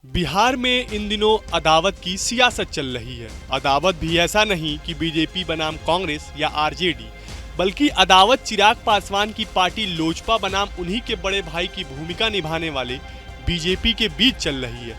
बिहार में इन दिनों अदावत की सियासत चल रही है। अदावत भी ऐसा नहीं कि बीजेपी बनाम कांग्रेस या आरजेडी, बल्कि अदावत चिराग पासवान की पार्टी लोजपा बनाम उन्हीं के बड़े भाई की भूमिका निभाने वाले बीजेपी के बीच चल रही है।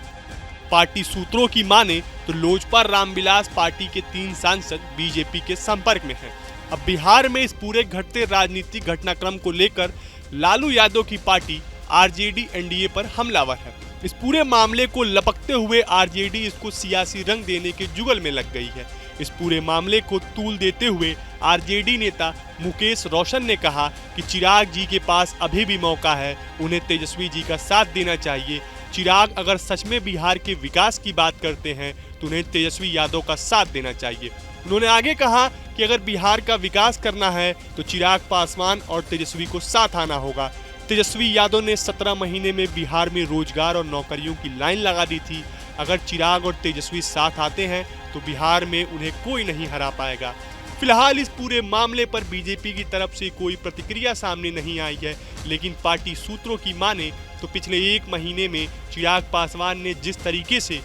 पार्टी सूत्रों की माने तो लोजपा रामविलास पार्टी के 3 सांसद बीजेपी के संपर्क में हैं। अब बिहार में इस पूरे घटते राजनीतिक घटनाक्रम को लेकर लालू यादव की पार्टी आरजेडी एनडीए पर हमलावर है। इस पूरे मामले को लपकते हुए आरजेडी इसको सियासी रंग देने के जुगल में लग गई है। इस पूरे मामले को तूल देते हुए आरजेडी नेता मुकेश रोशन ने कहा कि चिराग जी के पास अभी भी मौका है, उन्हें तेजस्वी जी का साथ देना चाहिए। चिराग अगर सच में बिहार के विकास की बात करते हैं तो उन्हें तेजस्वी यादव का साथ देना चाहिए। उन्होंने आगे कहा कि अगर बिहार का विकास करना है तो चिराग पासवान और तेजस्वी को साथ आना होगा। तेजस्वी यादव ने 17 महीने में बिहार में रोजगार और नौकरियों की लाइन लगा दी थी। अगर चिराग और तेजस्वी साथ आते हैं तो बिहार में उन्हें कोई नहीं हरा पाएगा। फिलहाल इस पूरे मामले पर बीजेपी की तरफ से कोई प्रतिक्रिया सामने नहीं आई है, लेकिन पार्टी सूत्रों की माने तो पिछले 1 महीने में चिराग पासवान ने जिस तरीके से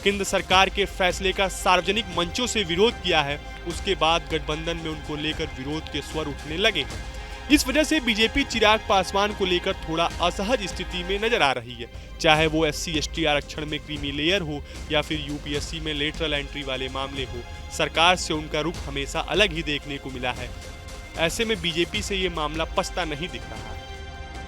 केंद्र सरकार के फैसले का सार्वजनिक मंचों से विरोध किया है, उसके बाद गठबंधन में उनको लेकर विरोध के स्वर उठने लगे हैं। इस वजह से बीजेपी चिराग पासवान को लेकर थोड़ा असहज स्थिति में नजर आ रही है, चाहे वो SC/ST आरक्षण में क्रीमी लेयर हो या फिर यूपीएससी में लेटरल एंट्री वाले मामले हो। सरकार से उनका रुख हमेशा अलग ही देखने को मिला है। ऐसे में बीजेपी से ये मामला पछता नहीं दिख रहा है।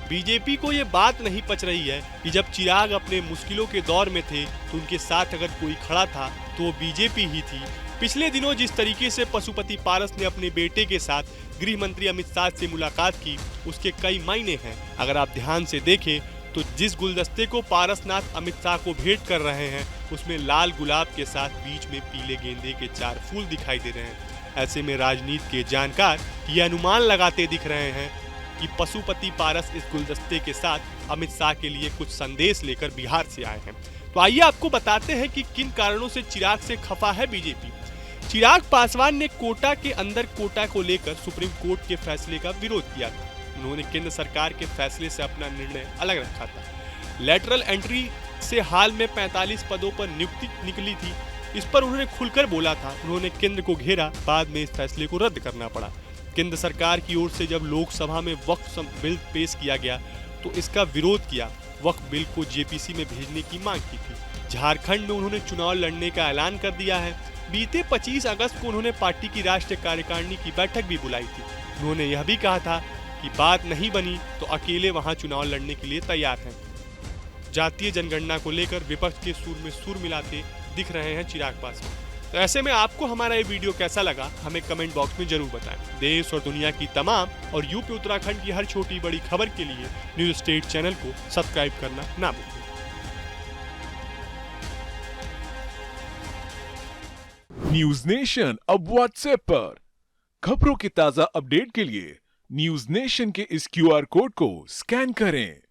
बीजेपी को ये बात नहीं पच रही है कि जब चिराग अपने मुश्किलों के दौर में थे तो उनके साथ अगर कोई खड़ा था तो वो बीजेपी ही थी। पिछले दिनों जिस तरीके से पशुपति पारस ने अपने बेटे के साथ गृह मंत्री अमित शाह से मुलाकात की, उसके कई मायने हैं। अगर आप ध्यान से देखें तो जिस गुलदस्ते को पारसनाथ अमित शाह को भेंट कर रहे हैं, उसमें लाल गुलाब के साथ बीच में पीले गेंदे के 4 फूल दिखाई दे रहे हैं। ऐसे में राजनीति के जानकार ये अनुमान लगाते दिख रहे हैं कि पशुपति पारस इस गुलदस्ते के साथ अमित शाह के लिए कुछ संदेश लेकर बिहार से आए हैं। तो आइए आपको बताते हैं कि किन कारणों से चिराग से खफा है बीजेपी। चिराग पासवान ने कोटा के अंदर कोटा को लेकर सुप्रीम कोर्ट के फैसले का विरोध किया था। उन्होंने केंद्र सरकार के फैसले से अपना निर्णय अलग रखा था। लेटरल एंट्री से हाल में 45 पदों पर नियुक्ति निकली थी, इस पर उन्होंने खुलकर बोला था। उन्होंने केंद्र को घेरा, बाद में इस फैसले को रद्द करना पड़ा। केंद्र सरकार की ओर से जब लोकसभा में वक्फ बिल पेश किया गया तो इसका विरोध किया। वक्फ बिल को जेपीसी में भेजने की मांग की थी। झारखंड में उन्होंने चुनाव लड़ने का ऐलान कर दिया है। बीते 25 अगस्त को उन्होंने पार्टी की राष्ट्रीय कार्यकारिणी की बैठक भी बुलाई थी। उन्होंने यह भी कहा था कि बात नहीं बनी तो अकेले वहां चुनाव लड़ने के लिए तैयार हैं। जातीय जनगणना को लेकर विपक्ष के सुर में सुर मिलाते दिख रहे हैं चिराग पासवान। तो ऐसे में आपको हमारा ये वीडियो कैसा लगा, हमें कमेंट बॉक्स में जरूर बताएं। देश और दुनिया की तमाम और यूपी उत्तराखंड की हर छोटी बड़ी खबर के लिए न्यूज स्टेट चैनल को सब्सक्राइब करना ना भूलें। न्यूज नेशन अब व्हाट्सएप पर खबरों के ताजा अपडेट के लिए न्यूज नेशन के इस QR कोड को स्कैन करें।